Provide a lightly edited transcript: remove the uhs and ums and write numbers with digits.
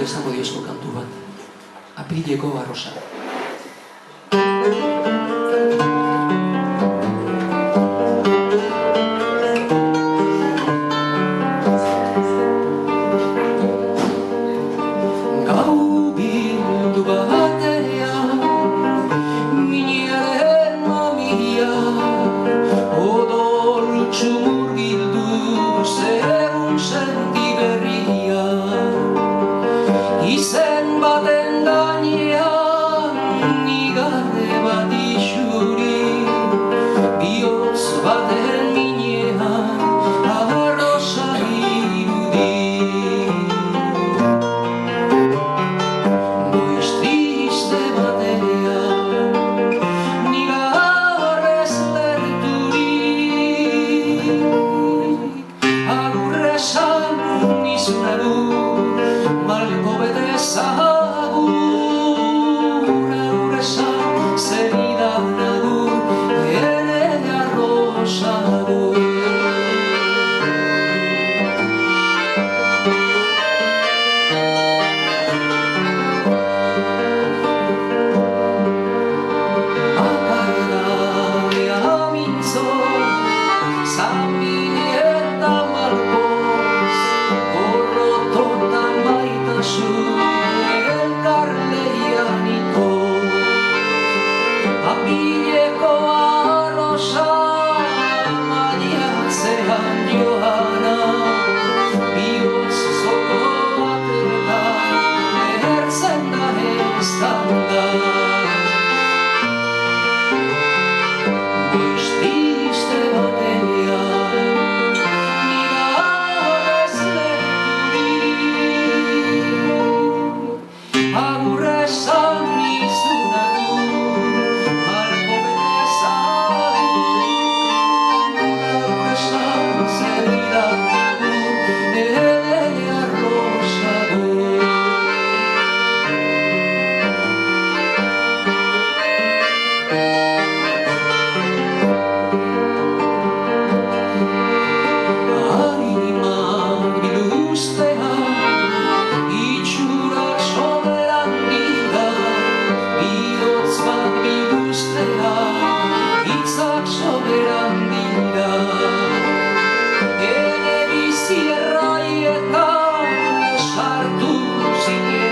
izango diozko kantu bat. Aprileko arrosa. Gau bildu batean, minaren mamia, odol txumurgildu zeun senti berria. Izen baten gainean igarre bat isuri, bihotz baten minean arrosa irudi. Goiz triste batean nigarrez lerturik, agur esan nizun agur, malko bete zagur, agur esan zeridan agur, ere arrosa agur. Apaidaia mintzo, zamini eta malkoz, gorrototan baitasun elkar lehianiko. Apileko arrosa maiatzean joana, bihotz zoko batetan lehertzen da eztanda. Goiz triste batean nigarrez lerturik, agur esan nizun agur, malko bete zagur, agur esan zeridan agur, ere arrosa agur. Harimak biluztean, itxurak soberan dira, bihotz bat biluztean, hitzak soberan dira. Ene bizi erraietan sartu zinen